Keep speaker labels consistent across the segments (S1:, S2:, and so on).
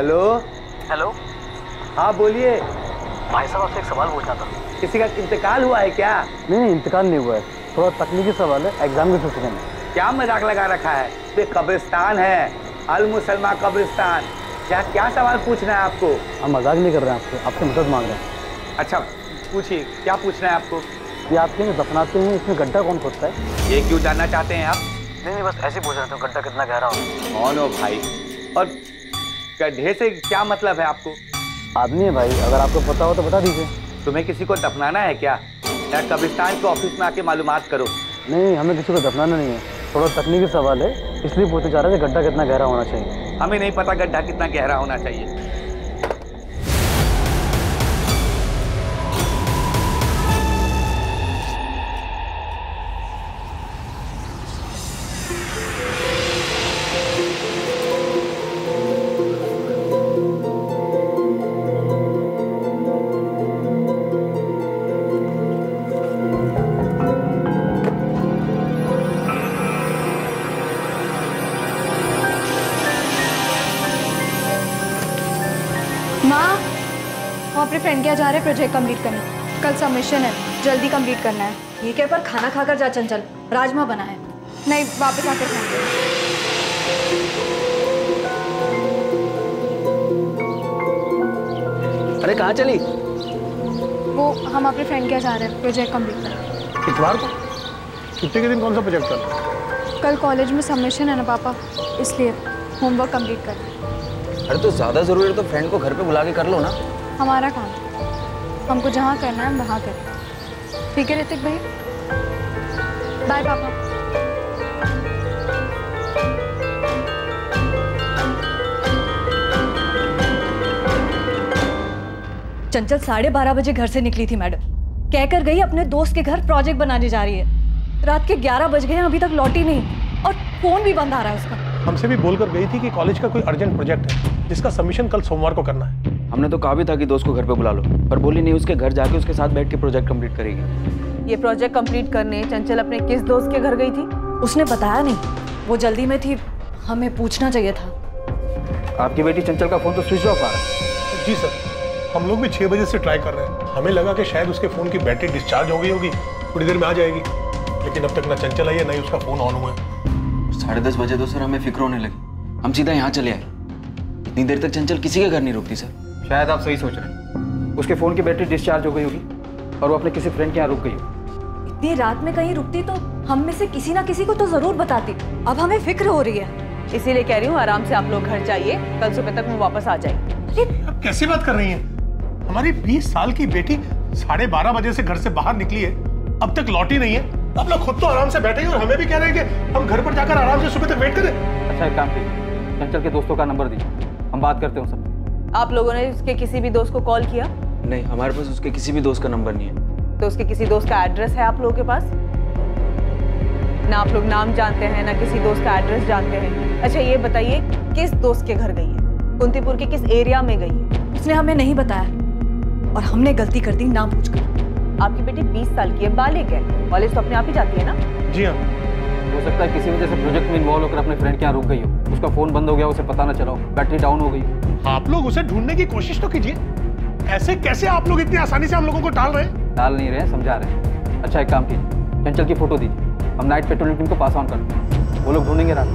S1: Hello.
S2: Hello.
S1: हाँ बोलिए।
S2: भाई साहब आपसे एक सवाल पूछना था।
S1: किसी का इंतकाल हुआ है क्या?
S3: नहीं, इंतकाल नहीं हुआ है, थोड़ा तकनीकी सवाल है, एग्जाम के सिलसिले में।
S1: क्या मजाक लगा रखा है? ये कब्रिस्तान है, अल मुसलमा कब्रिस्तान। क्या सवाल पूछना है आपको?
S3: हम मजाक नहीं कर रहे हैं, आपसे मदद मांग रहे हैं।
S1: अच्छा पूछिए, क्या पूछना है आपको?
S3: ये आपके में दफनाते हैं, इसमें गड्ढा कौन खोदता है?
S1: ये क्यों जानना चाहते हैं आप?
S2: नहीं बस ऐसे ही पूछ रहे थे, गड्ढा कितना गहरा हो।
S1: कौन हो भाई? और गड्ढे से क्या मतलब है आपको?
S3: आदमी है भाई, अगर आपको पता हो तो बता दीजिए।
S1: तुम्हें किसी को दफनाना है क्या? या कब्रिस्तान के ऑफिस में आके मालूमात करो।
S3: नहीं, हमें किसी को दफनाना नहीं है, थोड़ा तकनीकी सवाल है, इसलिए पूछते जा रहे थे गड्ढा कितना गहरा होना चाहिए।
S1: हमें नहीं पता गड्ढा कितना गहरा होना चाहिए।
S4: माँ, वो अपने फ्रेंड के यहाँ जा रहे हैं प्रोजेक्ट कंप्लीट करने। कल सबमिशन है, जल्दी कंप्लीट करना है।
S5: ठीक है, पर खाना खाकर जा चंचल, राजमा बना है।
S4: नहीं, वापस आकर खाएंगे।
S2: अरे कहाँ चली?
S4: वो हम अपने फ्रेंड के यहाँ जा रहे हैं प्रोजेक्ट कंप्लीट करने।
S6: इतवार को? छुट्टी के दिन कौन सा प्रोजेक्ट कर रहे हैं?
S4: कल कॉलेज में सबमिशन है ना पापा, इसलिए होमवर्क कंप्लीट करना है।
S2: अरे तो ज्यादा जरूरी है तो फ्रेंड को घर पे बुला के कर लो ना।
S4: हमारा काम है, हमको जहाँ करना है हम वहाँ करें। ठीक है ऋतिक भाई, बाय पापा।
S5: चंचल 12:30 बजे घर से निकली थी मैडम, कहकर गई अपने दोस्त के घर प्रोजेक्ट बनाने जा रही है। रात के 11 बज गए हैं, अभी तक लौटी नहीं और फोन भी बंद आ रहा है उसका।
S6: हमसे भी बोलकर गई थी कि कॉलेज का कोई अर्जेंट प्रोजेक्ट है जिसका सबमिशन कल सोमवार को करना है।
S2: हमने तो कहा भी था कि दोस्त को घर पे बुला लो, पर बोली नहीं, उसके घर जाके उसके साथ बैठ के प्रोजेक्ट कंप्लीट करेगी।
S7: ये प्रोजेक्ट कंप्लीट करने चंचल अपने किस दोस्त के घर गई थी?
S5: उसने बताया नहीं, वो जल्दी में थी, हमें पूछना चाहिए था।
S2: आपकी बेटी चंचल का फोन तो स्विच ऑफ आ रहा है।
S6: जी सर, हम लोग भी 6 बजे से ट्राई कर रहे हैं। हमें लगा कि शायद उसके फोन की बैटरी डिस्चार्ज हो गई होगी, थोड़ी देर में आ जाएगी, लेकिन अब तक ना चंचल आई है, ना ही उसका फोन ऑन हुआ है।
S2: 10:30 बजे तो सर हमें फिक्र होने लगी, हम सीधा यहाँ चले आए। इतनी देर तक चंचल किसी के घर नहीं रुकती सर।
S8: शायद आप सही सोच रहे हैं, उसके फ़ोन की बैटरी डिस्चार्ज हो गई होगी और वो अपने किसी फ्रेंड के यहाँ रुक गई होगी।
S5: इतनी रात में कहीं रुकती तो हम में से किसी ना किसी को तो जरूर बताती। अब हमें फिक्र हो रही है,
S7: इसीलिए कह रही हूँ आराम से आप लोग घर जाइए, कल सुबह तक वो वापस आ जाएगी।
S6: अब कैसी बात कर रही हैं? हमारी 20 साल की बेटी 12:30 बजे से घर से बाहर निकली है, अब तक लौटी नहीं है। आप लोग खुद तो आराम से बैठे हैं और हमें भी कह रहे हैं कि हम घर पर जाकर आराम से सुबह तक वेट करें।
S8: अच्छा एक काम कीजिए, चंचल के दोस्तों का नंबर दीजिए, हम बात करते हैं सब।
S7: आप लोगों ने उसके किसी भी दोस्त को कॉल किया?
S2: नहीं, हमारे पास उसके किसी भी दोस्त का नंबर नहीं है।
S7: तो उसके किसी दोस्त का एड्रेस है आप लोगों के पास? ना आप लोग नाम जानते हैं, ना किसी दोस्त का एड्रेस जानते हैं। अच्छा ये बताइए, किस दोस्त के घर गई है? कुंतीपुर के किस एरिया में गई है?
S5: उसने हमें नहीं बताया और हमने गलती कर दी ना पूछकर।
S7: आपकी बेटी 20 साल की है, बालिग है, कॉलेज तो अपने आप ही जाती है ना?
S6: जी हाँ।
S8: हो सकता है किसी वजह से प्रोजेक्ट में इन्वॉल्व होकर अपने फ्रेंड के यहाँ रुक गई हो, उसका फ़ोन बंद हो गया, उसे पता ना चला हो, बैटरी डाउन हो गई।
S6: आप लोग उसे ढूंढने की कोशिश तो कीजिए, ऐसे कैसे आप लोग इतनी आसानी से हम लोगों को टाल रहे हैं?
S8: डाल नहीं रहे हैं, समझा रहे हैं। अच्छा एक काम कीजिए, चंचल की फोटो दीजिए, हम नाइट पेट्रोलिंग टीम को पास ऑन कर दें, वो लोग ढूंढेंगे रात।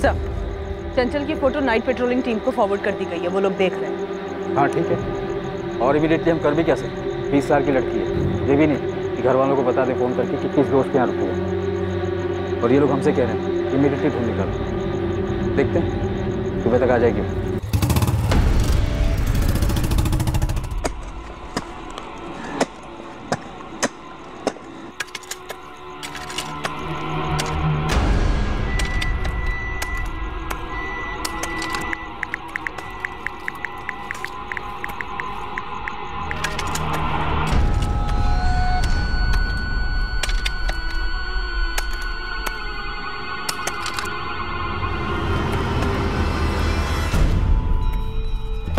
S7: सर, चंचल की फोटो नाइट पेट्रोलिंग टीम को फॉरवर्ड कर दी गई है, वो लोग देख रहे हैं।
S8: हाँ ठीक है, और इमीडिएटली हम कर भी क्या सकते? 20 साल की लड़की है, ये भी नहीं कि घर वालों को बता दें फ़ोन करके कि किस दोस्त के यहाँ रुकी है। और ये लोग हमसे कह रहे हैं इमीडिएटली ढूंढ निकालो, देखते हैं सुबह तक आ जाएगी।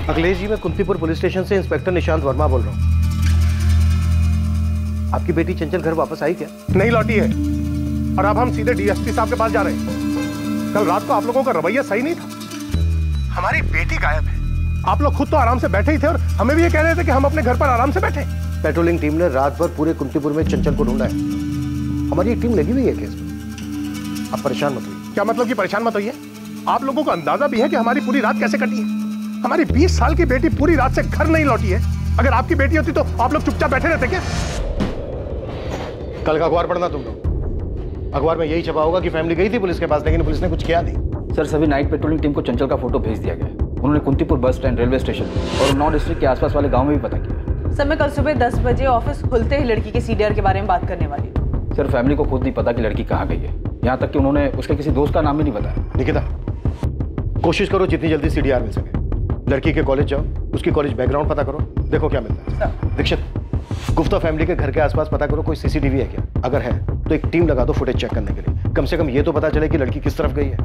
S9: अखिलेश जी, मैं कुंतीपुर पुलिस स्टेशन से इंस्पेक्टर निशांत वर्मा बोल रहा हूँ। आपकी बेटी चंचल घर वापस आई क्या?
S6: नहीं लौटी है और अब हम सीधे डीएसपी साहब के पास जा रहे हैं। कल रात को आप लोगों का रवैया सही नहीं था। हमारी बेटी गायब है। आप लोग खुद तो आराम से बैठे ही थे और हमें भी ये कह रहे थे कि हम अपने घर पर आराम से बैठे।
S9: पेट्रोलिंग टीम ने रात भर पूरे कुंतीपुर में चंचल को ढूंढा है। हमारी एक टीम लगी हुई है केस में। आप परेशान मत होइए।
S6: क्या मतलब कि परेशान मत होइए? आप लोगों को अंदाजा भी है कि हमारी पूरी रात कैसे कटी है? हमारी 20 साल की बेटी पूरी रात से घर नहीं लौटी है। अगर आपकी बेटी होती तो आप लोग चुपचाप बैठे रहते क्या?
S9: कल का अखबार पढ़ना तुम लोग। अखबार में यही छपा होगा कि फैमिली गई थी पुलिस के पास, लेकिन पुलिस ने कुछ किया नहीं।
S8: सर सभी नाइट पेट्रोलिंग टीम को चंचल का फोटो भेज दिया गया है। उन्होंने कुंतीपुर बस स्टैंड, रेलवे स्टेशन और 9 डिस्ट्रिक्ट के आसपास वाले गांव में भी पता किया।
S7: सर मैं कल सुबह 10 बजे ऑफिस खुलते ही लड़की के सीडीआर के बारे में बात करने वाली हूँ।
S8: सर फैमिली को खुद नहीं पता कि लड़की कहाँ गई है। यहाँ तक कि उन्होंने उसके किसी दोस्त का नाम भी नहीं बताया।
S9: निकिता, कोशिश करो जितनी जल्दी सीडीआर मिल सके। लड़की के कॉलेज जाओ, उसकी कॉलेज बैकग्राउंड पता करो, देखो क्या मिलता है। दीक्षित, गुप्ता फैमिली के घर के आसपास पता करो कोई सीसीटीवी है क्या। अगर है तो एक टीम लगा दो फुटेज चेक करने के लिए। कम से कम ये तो पता चले कि लड़की किस तरफ गई है।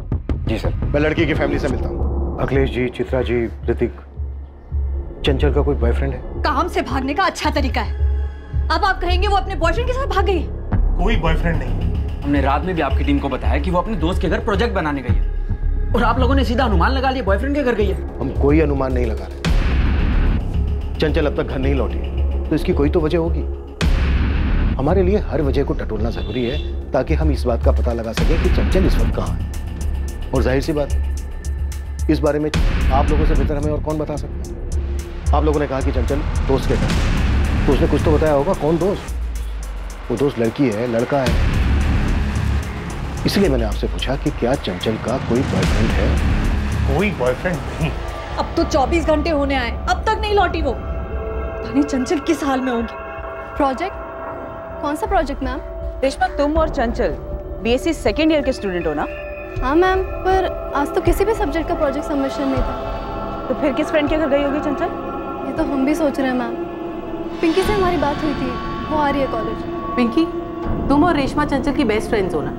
S8: जी सर।
S9: मैं लड़की की फैमिली से मिलता हूँ। अखिलेश जी, चित्रा जी, ऋतिक, चंचल का कोई बॉयफ्रेंड है?
S5: काम से भागने का अच्छा तरीका है। अब आप कहेंगे वो अपने बॉयफ्रेंड के साथ भाग गई?
S6: कोई बॉयफ्रेंड नहीं।
S2: हमने रात में भी आपकी टीम को बताया कि वो अपने दोस्त के घर प्रोजेक्ट बनाने गई है और आप लोगों ने सीधा अनुमान लगा लिया बॉयफ्रेंड के घर गई है।
S9: हम कोई अनुमान नहीं लगा रहे। चंचल अब तक घर नहीं लौटी तो इसकी कोई तो वजह होगी। हमारे लिए हर वजह को टटोलना जरूरी है ताकि हम इस बात का पता लगा सकें कि चंचल इस वक्त कहाँ है। और जाहिर सी बात, इस बारे में आप लोगों से बेहतर हमें और कौन बता सकता है। आप लोगों ने कहा कि चंचल दोस्त के घर, तो उसने कुछ तो बताया होगा। कौन दोस्त? वो दोस्त लड़की है, लड़का है? इसलिए मैंने आपसे पूछा कि क्या चंचल का कोई बॉयफ्रेंड है?
S6: कोई बॉयफ्रेंड नहीं।
S5: अब तो 24 घंटे होने आए, अब तक नहीं लौटी वो। पता नहीं चंचल किस हाल में होगी।
S4: प्रोजेक्ट? कौन सा प्रोजेक्ट मैम?
S7: रेशमा, तुम और चंचल बीएससी सेकेंड ईयर के स्टूडेंट हो ना?
S4: हाँ मैम, पर आज तो किसी भी सब्जेक्ट का प्रोजेक्ट सबमिशन नहीं था।
S7: तो फिर किस फ्रेंड के घर गई होगी चंचल?
S4: ये तो हम भी सोच रहे हैं मैम। पिंकी से हमारी बात हुई थी, वो आ रही है कॉलेज।
S10: पिंकी, तुम और रेशमा चंचल की बेस्ट फ्रेंड्स हो ना?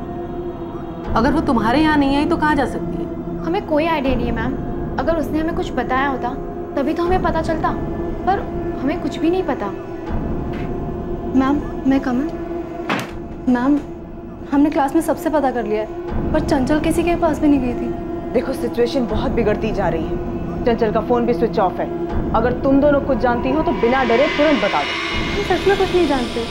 S10: अगर वो तुम्हारे यहाँ नहीं आई तो कहाँ जा सकती है?
S11: हमें कोई आइडिया नहीं है मैम। अगर उसने हमें कुछ बताया होता तभी तो हमें पता चलता, पर हमें कुछ भी नहीं पता।
S4: मैम, मैं कम है? मैम, हमने क्लास में सबसे पता कर लिया है, पर चंचल किसी के पास भी नहीं गई थी।
S7: देखो, सिचुएशन बहुत बिगड़ती जा रही है। चंचल का फोन भी स्विच ऑफ है। अगर तुम दोनों कुछ जानती हो तो बिना डरे तुरंत बता दो।
S4: हम सच में कुछ नहीं जानते।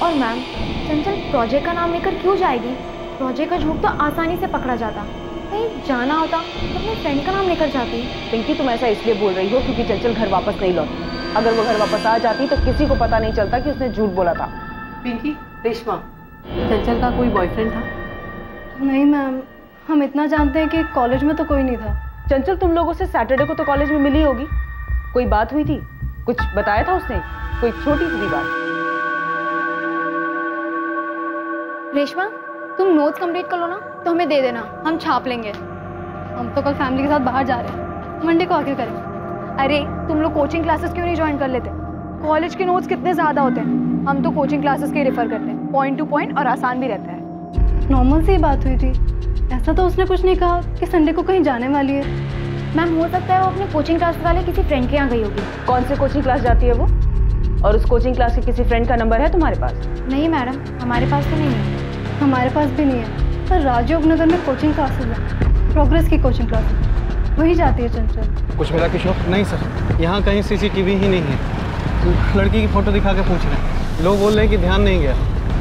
S11: और मैम, चंचल प्रोजेक्ट का नाम लेकर क्यों जाएगी? प्रोजेक्ट का झूठ तो आसानी से पकड़ा जाता। कहीं जाना होता तो अपने फ्रेंड का नाम लेकर जाती।
S7: पिंकी, तुम ऐसा इसलिए बोल रही हो क्योंकि चंचल घर वापस नहीं लौटी। अगर वो घर वापस आ जाती तो किसी को पता नहीं चलता कि उसने झूठ बोला था।
S10: पिंकी, रेशमा, चंचल का कोई बॉयफ्रेंड था?
S4: नहीं मैम, हम इतना जानते हैं कि कॉलेज में तो कोई नहीं था।
S7: चंचल तुम लोगों से सैटरडे को तो कॉलेज में मिली होगी। कोई बात हुई थी? कुछ बताया था उसने? कोई छोटी सी बात?
S11: रेशमा, तुम नोट्स कंप्लीट कर लो ना, तो हमें दे देना, हम छाप लेंगे।
S4: हम तो कल फैमिली के साथ बाहर जा रहे हैं, मंडे को आके करेंगे।
S11: अरे तुम लोग कोचिंग क्लासेस क्यों नहीं ज्वाइन कर लेते? कॉलेज के नोट्स कितने ज़्यादा होते हैं। हम तो कोचिंग क्लासेस के रेफर करते हैं, पॉइंट टू पॉइंट और आसान भी रहता है।
S4: नॉर्मल सी बात हुई थी, ऐसा तो उसने कुछ नहीं कहा कि संडे को कहीं जाने वाली है।
S11: मैम, हो सकता है वो अपने कोचिंग क्लास वाले किसी फ्रेंड के यहाँ गई होगी।
S7: कौन से कोचिंग क्लास जाती है वो? और उस कोचिंग क्लास के किसी फ्रेंड का नंबर है तुम्हारे पास?
S11: नहीं मैडम, हमारे पास तो नहीं है।
S4: हमारे पास भी नहीं है, पर राजयोग नगर में कोचिंग क्लासेस है, प्रोग्रेस की कोचिंग क्लासेस, वही जाती है चंचल।
S3: कुछ मिला किशोर? नहीं सर, यहाँ कहीं सीसीटीवी ही नहीं है। लड़की की फोटो दिखा के पूछ रहे हैं। लोग बोल रहे हैं कि ध्यान नहीं गया।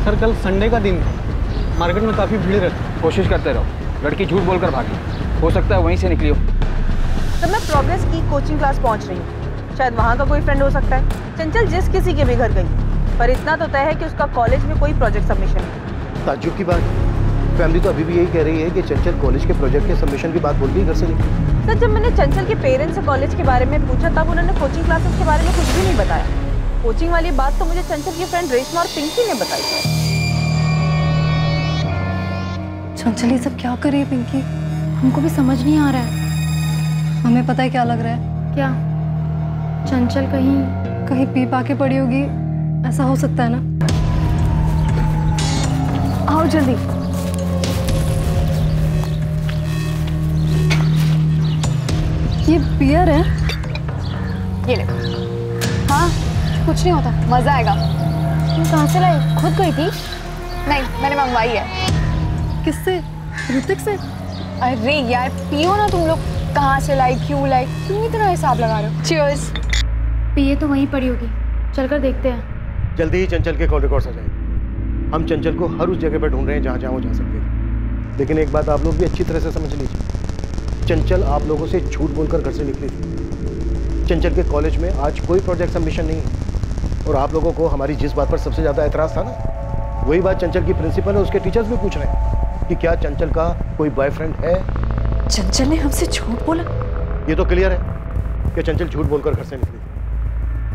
S3: सर कल संडे का दिन था, मार्केट में काफ़ी भीड़ रहती।
S2: कोशिश करते रहो। लड़की झूठ बोलकर भागी, हो सकता है वहीं से निकली हो।
S7: तो मैं प्रोग्रेस की कोचिंग क्लास पहुंच रही हूँ, शायद वहाँ का कोई फ्रेंड हो सकता है। चंचल जिस किसी के भी घर गई, पर इतना तो तय है कि उसका कॉलेज में कोई प्रोजेक्ट सबमिशन है।
S9: ताज्जुब की बात, फैमिली तो अभी भी यही कह रही है कि चंचल कॉलेज के प्रोजेक्ट के सबमिशन की बात बोल के घर से निकली।
S7: सर, जब मैंने चंचल के पेरेंट्स से कॉलेज के बारे में पूछा तब उन्होंने कोचिंग क्लासेस के बारे में कुछ भी नहीं बताया। कोचिंग वाली बात तो मुझे चंचल की फ्रेंड रेशमा और पिंकी ने बताई।
S4: चंचल ये सब क्या कर रही है पिंकी? हमको भी समझ नहीं आ रहा है। हमें पता है क्या लग रहा है।
S11: क्या? चंचल कहीं
S4: पी पा के पड़ी होगी, ऐसा हो सकता है ना?
S11: आओ जल्दी।
S4: ये बियर है?
S11: ये ले।
S4: हाँ, कुछ नहीं होता, मजा आएगा।
S11: तुम कहाँ से लाई? खुद गई थी?
S4: नहीं, मैंने मंगवाई है। किससे? ऋतिक से?
S12: अरे यार पियो ना तुम लोग, कहाँ से लाई, क्यों लाई, क्यों इतना हिसाब लगा रहे हो? चीयर्स।
S4: पिए तो वहीं पड़ी होगी, चलकर देखते हैं।
S9: जल्दी ही चंचल के कॉल रिकॉर्ड्स आ जाएंगे। हम चंचल को हर उस जगह पर ढूंढ रहे हैं जहाँ जहाँ वो जा सकते थे। लेकिन एक बात आप लोग भी अच्छी तरह से समझ लीजिए, चंचल आप लोगों से झूठ बोलकर घर से निकली थी। चंचल के कॉलेज में आज कोई प्रोजेक्ट सबमिशन नहीं है और आप लोगों को हमारी जिस बात पर सबसे ज़्यादा एतराज़ था ना, वही बात चंचल की प्रिंसिपल और उसके टीचर्स भी पूछ रहे हैं कि क्या चंचल का कोई बॉयफ्रेंड है।
S5: चंचल ने हमसे झूठ बोला?
S9: ये तो क्लियर है कि चंचल झूठ बोलकर घर से निकली,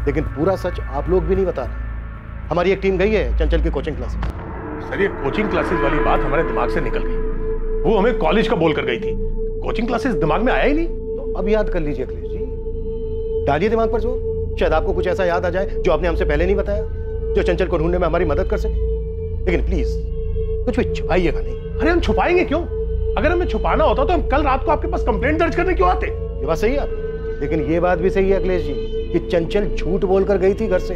S9: लेकिन पूरा सच आप लोग भी नहीं बता रहे। हमारी एक टीम गई है चंचल की कोचिंग क्लासेस।
S6: सर ये कोचिंग क्लासेस वाली बात हमारे दिमाग से निकल गई, वो हमें कॉलेज का बोल कर गई थी, कोचिंग क्लासेस दिमाग में आया ही नहीं।
S9: तो अब याद कर लीजिए अखिलेश जी, डालिए दिमाग पर जोर, शायद आपको कुछ ऐसा याद आ जाए जो आपने हमसे पहले नहीं बताया, जो चंचल को ढूंढने में हमारी मदद कर सके। लेकिन प्लीज कुछ भी छुपाइएगा नहीं।
S6: अरे हम छुपाएंगे क्यों? अगर हमें छुपाना होता तो हम कल रात को आपके पास कंप्लेंट दर्ज करने क्यों आते?
S9: ये बात सही है आपकी, लेकिन ये बात भी सही है अखिलेश जी कि चंचल झूठ बोलकर गई थी घर से।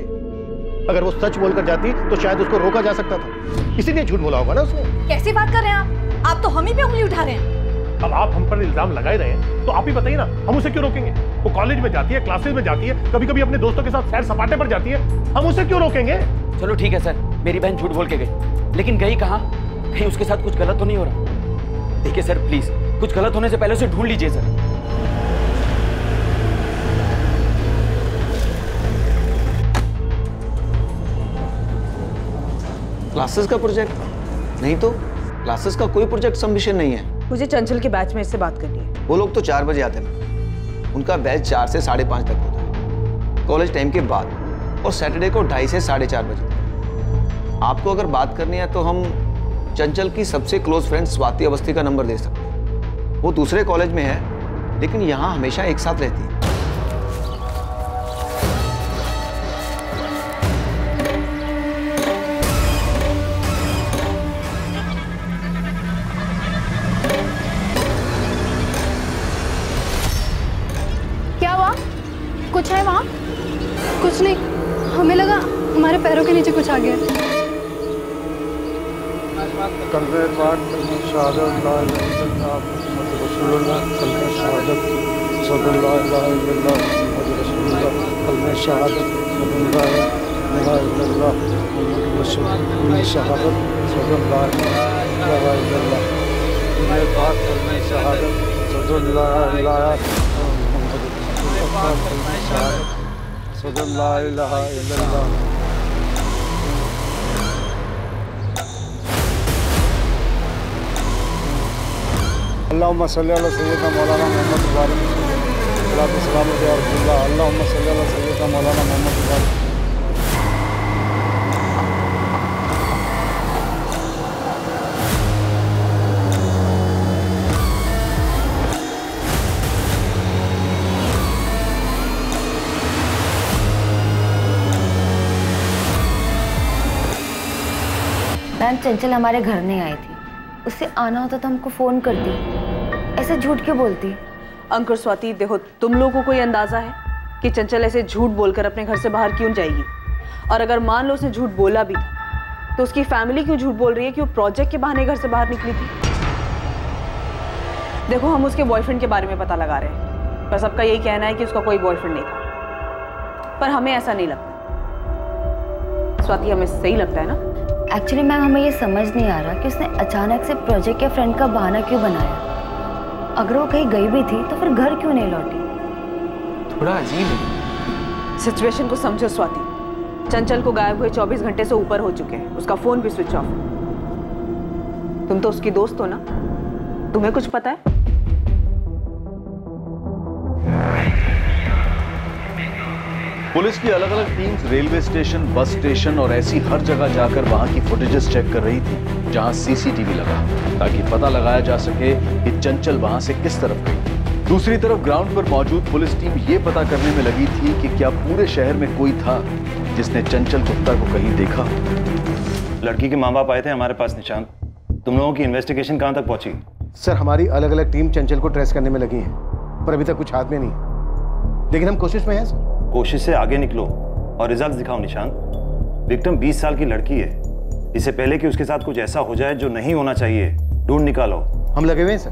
S9: अगर वो सच बोलकर जाती तो शायद उसको रोका जा सकता था, इसीलिए झूठ बोला होगा ना उसने।
S5: कैसी बात कर रहे हैं आप तो हम ही पे उंगली उठा रहे हैं।
S6: अब आप हम पर इल्जाम लगा ही रहे हैं तो आप ही बताइए ना, हम उसे क्यों रोकेंगे? वो कॉलेज में जाती है, क्लासेस में जाती है, कभी कभी अपने दोस्तों के साथ सैर सपाटे पर जाती है, हम उसे क्यों रोकेंगे?
S2: चलो ठीक है सर, मेरी बहन झूठ बोल के गई, लेकिन गई कहाँ? कहीं उसके साथ कुछ गलत तो नहीं हो रहा? देखिए सर प्लीज, कुछ गलत होने से पहले उसे ढूंढ लीजिए सर।
S13: क्लासेस का प्रोजेक्ट नहीं तो क्लासेस का कोई प्रोजेक्ट सबमिशन नहीं है।
S7: मुझे चंचल के बैच में इससे बात करनी है।
S13: वो लोग तो 4 बजे आते हैं, उनका बैच 4 से 5:30 तक होता है, कॉलेज टाइम के बाद, और सैटरडे को 2:30 से 4:30 बजे तक। आपको अगर बात करनी है तो हम चंचल की सबसे क्लोज फ्रेंड स्वाति अवस्थी का नंबर दे सकते हैं। वो दूसरे कॉलेज में है लेकिन यहाँ हमेशा एक साथ रहती है।
S4: क्या हुआ? कुछ है वहाँ? कुछ नहीं, हमें लगा हमारे पैरों के नीचे कुछ आ गया।
S14: कलमे पाठ, शहादत ला इलाहा इल्लल्लाह मुहम्मद रसूलुल्लाह, कलमे शहादत सल्लल्लाहु अलैहि मुहम्मद रसूलुल्लाह, कलमे शहादत सल्लल्लाहु अलैहि मुहम्मद रसूलुल्लाह, शहादत सल्लल्लाहु अलैहि कलमे पाठ, कलमे शहादत सल्लल्लाहु अलैहि मुहम्मद रसूलुल्लाह, कलमे शहादत सल्लल्लाहु अलैहि इल्लल्लाह। अल्लाहुम्मा सल्ली अला सय्यदना मौलाना मोहम्मद मुबारक सलाम या रसूलुल्लाह। अल्लाहुम्मा सल्ली अला सय्यदना मौलाना मोहम्मद मुबारक।
S15: मैम चंचल हमारे घर नहीं आई थी, उससे आना होता तो हमको फोन करती, ऐसे झूठ क्यों बोलती?
S7: अंकुर स्वाति देखो, तुम लोगों को ये अंदाजा है कि चंचल ऐसे झूठ बोलकर अपने घर से बाहर क्यों जाएगी? और अगर मान लो उसने झूठ बोला भी था तो उसकी फैमिली क्यों झूठ बोल रही है कि वो प्रोजेक्ट के बहाने घर से बाहर निकली थी? देखो हम उसके बॉयफ्रेंड के बारे में पता लगा रहे हैं, पर सबका यही कहना है कि उसका कोई बॉयफ्रेंड नहीं था, पर हमें ऐसा नहीं लगता। स्वाति हमें सही लगता है ना?
S15: एक्चुअली मैम हमें ये समझ नहीं आ रहा कि उसने अचानक से प्रोजेक्ट या फ्रेंड का बहाना क्यों बनाया। अगर वो कहीं गई भी थी तो फिर घर क्यों नहीं लौटी?
S2: थोड़ा अजीब है।
S7: सिचुएशन को समझो स्वाति, चंचल को गायब हुए 24 घंटे से ऊपर हो चुके हैं, उसका फोन भी स्विच ऑफ। तुम तो उसकी दोस्त हो ना, तुम्हें कुछ पता है?
S16: पुलिस की अलग अलग teams railway station, bus station और ऐसी हर जगह जाकर वहां की फुटेजेस चेक कर रही थी जहां सीसीटीवी लगा, ताकि पता लगाया जा सके कि चंचल वहां से किस तरफ गई। दूसरी तरफ ग्राउंड पर मौजूद पुलिस टीम ये पता करने में लगी थी कि क्या पूरे शहर में कोई था जिसने चंचल गुप्ता को कहीं देखा।
S17: लड़की के माँ बाप आए थे हमारे पास निशांत, तुम लोगों की इन्वेस्टिगेशन कहाँ तक पहुंची?
S9: सर हमारी अलग अलग टीम चंचल को ट्रेस करने में लगी है, पर अभी तक कुछ हाथ में नहीं, लेकिन हम कोशिश में हैं सर।
S17: कोशिश से आगे निकलो और रिजल्ट दिखाओ निशांत। विक्टिम 20 साल की लड़की है, इससे पहले कि उसके साथ कुछ ऐसा हो जाए जो नहीं होना चाहिए, ढूंढ निकालो।
S9: हम लगे हुए हैं सर,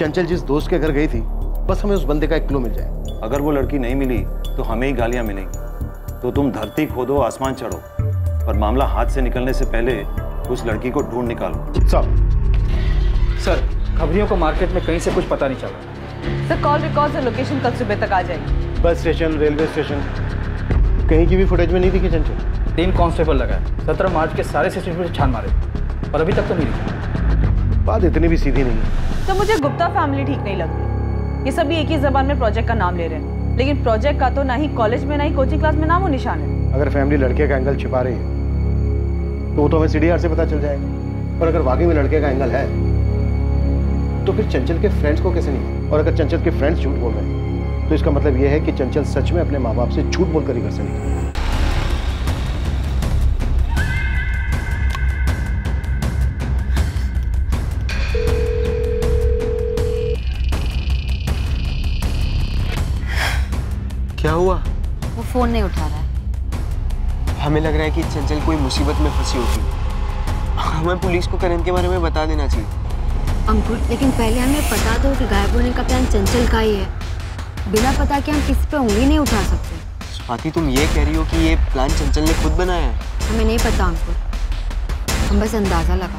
S9: चंचल जिस दोस्त के घर गई थी, बस हमें उस बंदे का एक क्लू मिल जाए।
S17: अगर वो लड़की नहीं मिली तो हमें ही गालियां मिलेंगी। तो तुम धरती खोदो, आसमान चढ़ो, और मामला हाथ से निकलने से पहले उस लड़की को ढूंढ निकालो।
S8: सर, खबरियों को मार्केट में कहीं से कुछ पता नहीं चला।
S7: सर, कॉल रिकॉर्ड और लोकेशन कल सुबह तक आ जाएगी।
S9: बस स्टेशन, रेलवे स्टेशन, कहीं की भी फुटेज में नहीं दिखी चंचल।
S8: 3 कांस्टेबल लगाए, 17 मार्च के सारे सीसीटीवी से छान मारे, और अभी तक तो नहीं दिखी।
S9: बात इतनी भी सीधी नहीं है।
S7: तो मुझे गुप्ता फैमिली ठीक नहीं लगती। ये सभी एक ही जबान में प्रोजेक्ट का नाम ले रहे हैं, लेकिन प्रोजेक्ट का तो ना ही कॉलेज में ना ही कोचिंग क्लास में नाम और निशान है।
S9: अगर फैमिली लड़के का एंगल छिपा रही है तो वो तो हमें सीडीआर से पता चल जाएगा। और अगर वाकई में लड़के का एंगल है तो फिर चंचल के फ्रेंड्स को कैसे नहीं? और अगर चंचल के फ्रेंड्स झूठ बोल रहे हैं तो इसका मतलब यह है कि चंचल सच में अपने माँ बाप से झूठ बोलकर ही घर से निकली।
S18: क्या हुआ?
S15: वो फोन नहीं उठा रहा है।
S18: हमें लग रहा है कि चंचल कोई मुसीबत में फंसी होगी। हमें पुलिस को करण के बारे में बता देना चाहिए।
S15: अंकुर, लेकिन पहले हमें पता दो कि गायब होने का प्लान चंचल का ही है। बिना पता के हम किसी पे उंगली नहीं उठा सकते।
S18: स्वाति, तुम ये कह रही हो कि ये प्लान चंचल ने खुद बनाया है?
S15: हमें नहीं पता अंकुर, हम बस अंदाजा लगा।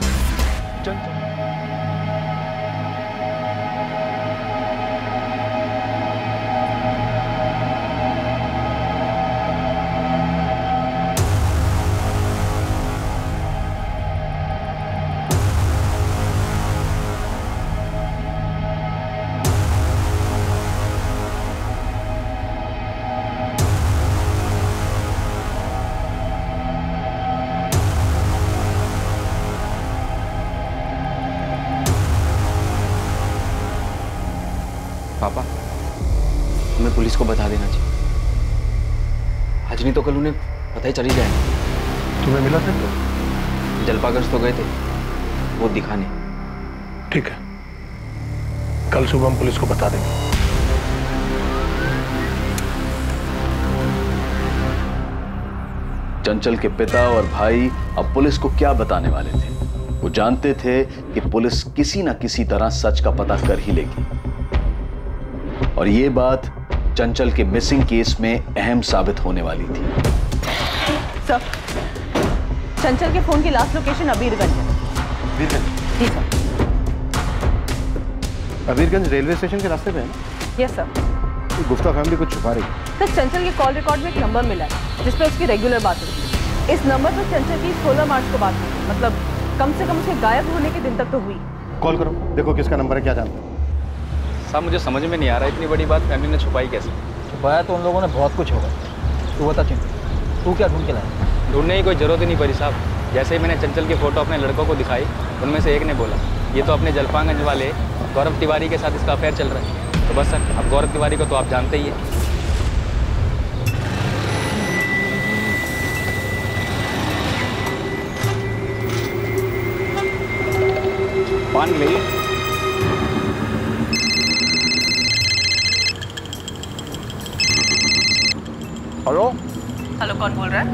S2: पापा, हमें पुलिस को बता देना चाहिए। आज नहीं तो कल उन्हें पता ही चल ही जाएगा।
S6: तुम्हें मिला था?
S2: जलपागंज तो गए थे, वो दिखाने।
S6: ठीक है, कल सुबह हम पुलिस को बता देंगे।
S16: चंचल के पिता और भाई अब पुलिस को क्या बताने वाले थे? वो जानते थे कि पुलिस किसी न किसी तरह सच का पता कर ही लेगी, और ये बात चंचल के मिसिंग केस में अहम साबित होने वाली थी।
S7: सर, चंचल के फोन की लास्ट लोकेशन अबीरगंज है। जी सर।
S9: अबीरगंज रेलवे स्टेशन के रास्ते पे है ना?
S7: Yes sir.
S9: गुप्ता फैमिली कुछ छुपा रही है।
S7: सर, चंचल के कॉल रिकॉर्ड में एक नंबर मिला है जिसपे उसकी रेगुलर बात होती है। इस नंबर पर चंचल की 16 मार्च को बात हुई, मतलब कम से कम उसके गायब होने के दिन तक तो हुई।
S9: कॉल करो, देखो किसका नंबर है, क्या जानते हो?
S8: साहब, मुझे समझ में नहीं आ रहा इतनी बड़ी बात फैमिली ने छुपाई कैसे? छुपाया तो उन लोगों ने बहुत कुछ होगा। तू बता चिंटू, तू क्या ढूंढ के लाया? ढूंढने की कोई जरूरत ही नहीं पड़ी साहब। जैसे ही मैंने चंचल की फोटो अपने लड़कों को दिखाई, उनमें से एक ने बोला, ये तो अपने जलपागंज वाले गौरव तिवारी के साथ इसका अफेयर चल रहा है। तो बस सर, अब गौरव तिवारी को तो आप जानते ही है। पानी ले।
S14: हेलो
S7: हेलो, कौन बोल रहा है?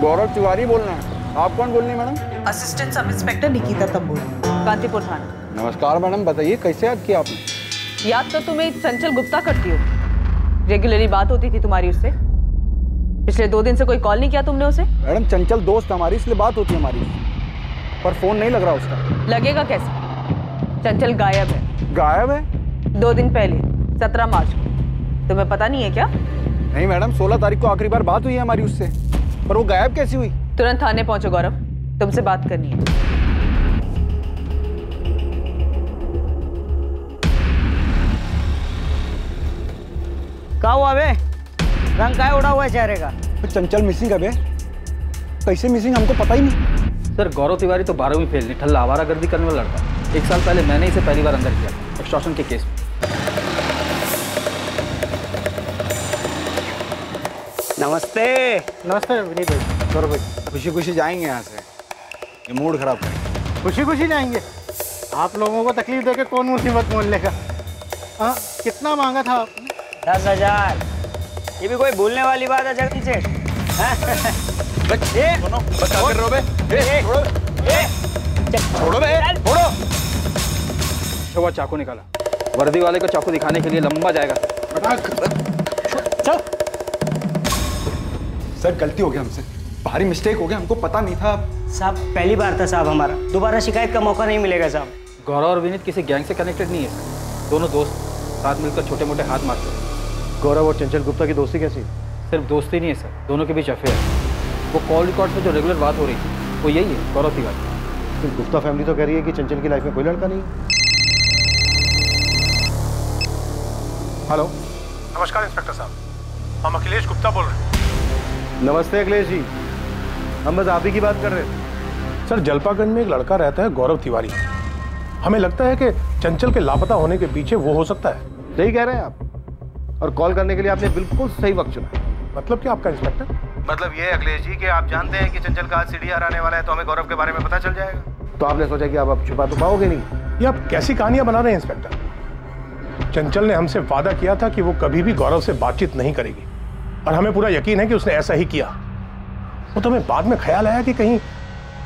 S14: गौरव तिवारी बोल रहे हैं। आप कौन बोल रही हैं madam?
S7: Assistant sub inspector Nikita तंबू, कांतीपुर थाना।
S14: नमस्कार मैडम, बताइए कैसे याद किया आपने?
S7: याद तो तुम्हें चंचल गुप्ता करती हो। रेगुलरली बात होती थी तुम्हारी उससे। पिछले 2 दिन से कोई कॉल नहीं किया तुमने उसे?
S14: मैडम, चंचल दोस्त हमारी, इसलिए बात होती है हमारी, पर फोन नहीं लग रहा उसका।
S7: लगेगा कैसे? चंचल गायब है।
S14: गायब है?
S7: 2 दिन पहले, 17 मार्च को। तुम्हें पता नहीं है क्या?
S14: नहीं मैडम, 16 तारीख को आखिरी बार बात हुई है हमारी उससे, पर वो गायब कैसी हुई?
S7: तुरंत थाने पहुंचो गौरव, तुमसे बात करनी है।
S19: क्या हुआ बे? रंग काय उड़ा हुआ है चेहरे का?
S14: चंचल मिसिंग है बे। कैसे मिसिंग, हमको पता ही नहीं।
S8: सर, गौरव तिवारी तो 12वीं फेल, निठल्ला आवारागर्दी करने वाला लड़का। 1 साल पहले मैंने इसे पहली बार अंदर किया एक्सटॉर्शन के केस में।
S19: नमस्ते।
S3: नमस्ते विनीत भाई, गौरव भाई।
S14: खुशी खुशी जाएंगे यहाँ से, ये मूड खराब कर।
S3: खुशी खुशी जाएंगे? आप लोगों को तकलीफ देके कौन मुसीबत मोल लेगा? हाँ, कितना मांगा था आपने?
S19: 10,000। ये भी कोई भूलने वाली बात है जगदीश सेठ?
S16: छोड़ो बे, छोड़ो।
S8: हुआ चाकू निकाला। वर्दी वाले को चाकू दिखाने के लिए लंबा जाएगा।
S20: सर गलती हो गया हमसे, भारी मिस्टेक हो गया, हमको पता नहीं था।
S19: साहब पहली बार था साहब हमारा, दोबारा शिकायत का मौका नहीं मिलेगा साहब।
S8: गौरव और विनीत किसी गैंग से कनेक्टेड नहीं है, दोनों दोस्त साथ मिलकर छोटे मोटे हाथ मारते हैं।
S9: गौरव और चंचल गुप्ता की दोस्ती कैसी?
S8: सिर्फ दोस्ती नहीं है सर, दोनों के बीच अफेयर है। वो कॉल रिकॉर्ड पे जो रेगुलर बात हो रही थी वो यही है, गौरव तिवारी।
S9: फिर गुप्ता फैमिली तो कह रही है कि चंचल की लाइफ में कोई लड़का नहीं है।
S6: हेलो, नमस्कार इंस्पेक्टर साहब, हम अखिलेश गुप्ता बोल रहे हैं।
S9: नमस्ते अखिलेश जी, हम बस आप ही की बात कर रहे थे।
S6: सर जलपागंज में एक लड़का रहता है गौरव तिवारी, हमें लगता है कि चंचल के लापता होने के पीछे वो हो सकता है।
S9: सही कह रहे हैं आप, और कॉल करने के लिए आपने बिल्कुल सही वक्त चुना।
S6: मतलब क्या आपका इंस्पेक्टर?
S9: मतलब ये अखिलेश जी कि आप जानते हैं कि चंचल का आज सीडीआर आने वाला है, तो हमें गौरव के बारे में पता चल जाएगा। तो आपने सोचा कि आप अब छुपा तो पाओगे नहीं।
S6: ये आप कैसी कहानियां बना रहे हैं इंस्पेक्टर? चंचल ने हमसे वादा किया था कि वो कभी भी गौरव से बातचीत नहीं करेगी, और हमें पूरा यकीन है कि उसने ऐसा ही किया। वो तो हमें बाद में ख्याल आया कि कहीं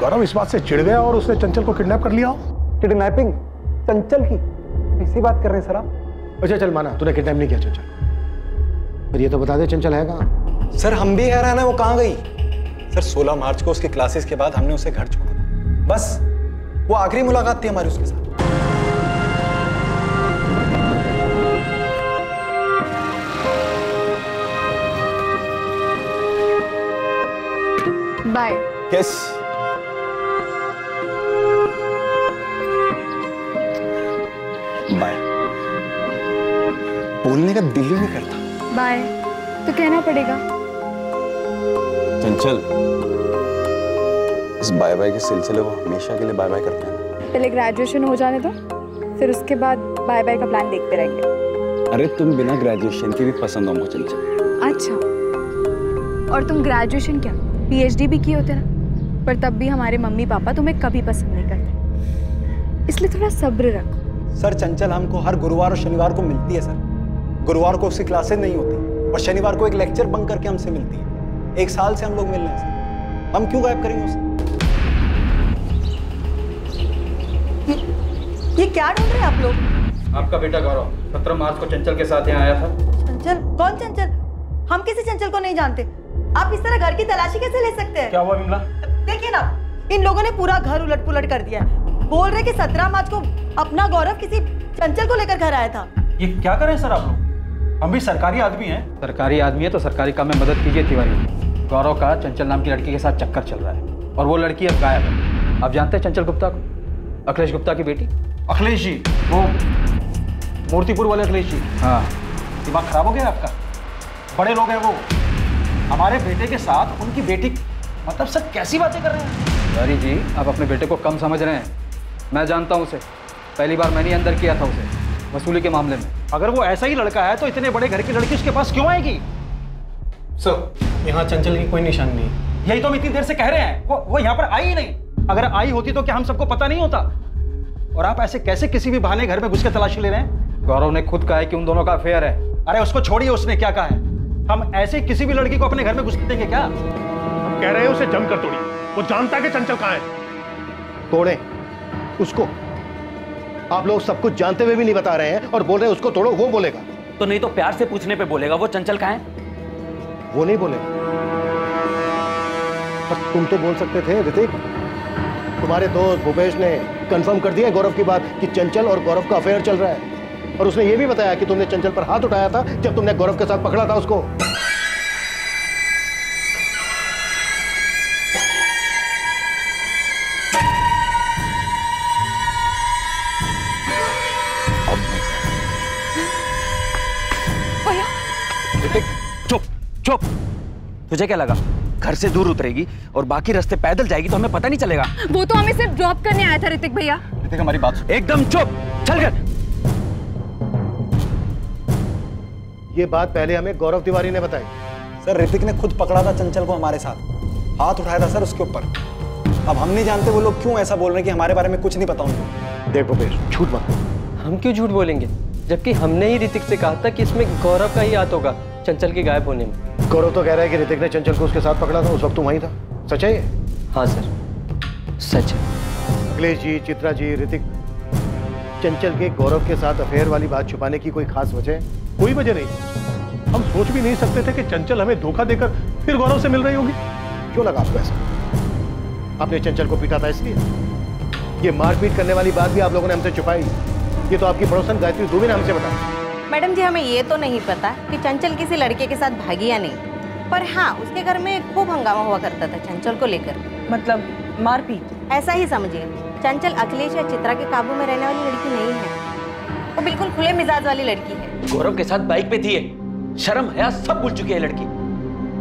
S6: गौरव इस बात से चिढ़ गया और उसने चंचल को किडनैप कर लिया हो।
S20: किडनैपिंग चंचल की? ऐसी बात कर रहे हैं सर आप?
S9: अच्छा चल माना तूने किडनैप नहीं किया चंचल, पर ये तो बता दे चंचल है कहाँ?
S20: सर हम भी हैरान है वो कहाँ गई। सर 16 मार्च को उसकी क्लासेस के बाद हमने उसे घर छोड़ा था, बस वो आखिरी मुलाकात थी हमारी उसके साथ।
S12: बाय।
S20: यस। बाय। बोलने का दिल ही नहीं करता।
S12: बाय तो कहना पड़ेगा।
S20: चंचल, इस बाय बाय के सिलसिले को हमेशा के लिए बाय बाय करते हैं।
S12: पहले ग्रेजुएशन हो जाने दो, फिर उसके बाद बाय बाय का प्लान देखते रहेंगे।
S20: अरे तुम बिना ग्रेजुएशन के भी पसंद हो मुझे चंचल।
S12: अच्छा, और तुम ग्रेजुएशन क्या पीएचडी भी किए होते ना, पर तब भी हमारे मम्मी पापा तुम्हें कभी पसंद नहीं करते, इसलिए थोड़ा सब्र रखो।
S20: सर चंचल हमको हर गुरुवार और शनिवार को मिलती है सर। गुरुवार को उसकी क्लासेस नहीं होती और शनिवार को एक लेक्चर बंक करके हमसे मिलती है। 1 साल से हम लोग मिल रहे हैं सर, हम क्यों गायब करेंगे उसे?
S5: ये क्या ढूंढ रहे हैं आप लोग?
S8: आपका बेटा गौरव 17 मार्च को चंचल के साथ यहाँ आया था।
S5: चंचल? कौन चंचल? हम किसी चंचल को नहीं जानते। आप इस तरह घर की तलाशी कैसे ले सकते हैं?
S8: क्या हुआ विमला?
S5: देखिए ना, इन लोगों ने पूरा घर उलट पुलट कर दिया है। बोल रहे कि 17 मार्च को अपना गौरव किसी चंचल को लेकर घर आया था।
S8: ये क्या कर रहे हैं सर आप लोग? हम भी सरकारी आदमी हैं। सरकारी आदमी है तो सरकारी काम में मदद कीजिए तिवारी। गौरव का चंचल नाम की लड़की के साथ चक्कर चल रहा है और वो लड़की अब गायब है। आप जानते हैं चंचल गुप्ता को, अखिलेश गुप्ता की बेटी?
S3: अखिलेश जी, वो मूर्तिपुर वाले अखिलेश जी।
S8: हाँ।
S3: दिमाग खराब हो गया आपका? बड़े लोग हैं वो, हमारे बेटे के साथ उनकी बेटी, मतलब सर कैसी बातें कर रहे हैं?
S8: तिवारी जी आप अपने बेटे को कम समझ रहे हैं। मैं जानता हूँ उसे, पहली बार मैंने अंदर किया था उसे वसूली के मामले में।
S3: अगर वो ऐसा ही लड़का है तो इतने बड़े घर की लड़की उसके पास क्यों आएगी?
S21: सर यहाँ चंचल की कोई निशान नहीं है।
S3: यही तो हम इतनी देर से कह रहे हैं, वो यहाँ पर आई ही नहीं। अगर आई होती तो क्या हम सबको पता नहीं होता? और आप ऐसे कैसे किसी भी बहाने घर में घुस के तलाशी ले रहे हैं?
S8: गौरव ने खुद कहा है कि उन दोनों का अफेयर है।
S3: अरे उसको छोड़िए, उसने क्या कहा है? हम ऐसे किसी भी लड़की को अपने घर में घुस देंगे क्या? हम कह रहे हैं उसे जमकर तोड़िए, वो जानता है कि चंचल कहाँ है।
S9: तोड़े उसको? आप लोग सब कुछ जानते हुए भी नहीं बता रहे हैं और बोल रहे हैं उसको तोड़ो। वो बोलेगा
S2: तो नहीं तो प्यार से पूछने पे बोलेगा वो चंचल कहाँ है?
S9: वो नहीं बोलेगा। पर तुम तो बोल सकते थे ऋतिक। तुम्हारे दोस्त भूपेश ने कंफर्म कर दिया गौरव की बात कि चंचल और गौरव का अफेयर चल रहा है, और उसने ये भी बताया कि तुमने चंचल पर हाथ उठाया था जब तुमने गौरव के साथ पकड़ा था उसको।
S2: चुप चुप। तुझे क्या लगा घर से दूर उतरेगी और बाकी रास्ते पैदल जाएगी तो हमें पता नहीं चलेगा?
S12: वो तो हमें सिर्फ ड्रॉप करने आया था ऋतिक भैया।
S20: ऋतिक हमारी बात सुन।
S2: एकदम चुप, चल कर।
S9: ये बात पहले हमें गौरव तिवारी ने बताई।
S20: सर ऋतिक ने खुद पकड़ा था चंचल को हमारे साथ, हाथ उठाया था सर उसके ऊपर। अब हम नहीं जानते वो लोग क्यों ऐसा बोल रहे हैं कि हमारे बारे में कुछ नहीं पता उनको।
S9: देख भूपेश, झूठ मत।
S21: हम क्यों झूठ बोलेंगे, जबकि हमने ही ऋतिक से कहा था कि इसमें गौरव का ही हाथ होगा चंचल के गायब होने में।
S9: गौरव तो कह रहा है कि ऋतिक ने चंचल को उसके साथ पकड़ा था, उस वक्त तुम वहीं था। सच है ये?
S21: हाँ सर, सच है।
S9: अखिलेश जी, चित्रा जी, ऋतिक, चंचल के गौरव के साथ अफेयर वाली बात छुपाने की कोई खास वजह है?
S6: कोई वजह नहीं। हम सोच भी नहीं सकते थे कि चंचल हमें धोखा देकर फिर गौरव से मिल रही होगी।
S9: क्यों लगा आपको ऐसा? आपने चंचल को पीटा था इसलिए? ये मारपीट करने वाली बात भी आप लोगों ने हमसे छुपाई। ये तो आपकी पड़ोसन गायत्री दुबे ने हमसे बताया।
S10: मैडम जी, हमें ये तो नहीं पता कि चंचल किसी लड़के के साथ भागी या नहीं, पर हाँ, उसके घर में खूब हंगामा हुआ करता था चंचल को लेकर।
S7: मतलब मारपीट?
S10: ऐसा ही समझिए। चंचल अखिलेश या चित्रा के काबू में रहने वाली लड़की नहीं है, वो बिल्कुल खुले मिजाज वाली लड़की है।
S2: गौरव के साथ बाइक पे थी ये। शर्म हया सब भूल चुकी है लड़की।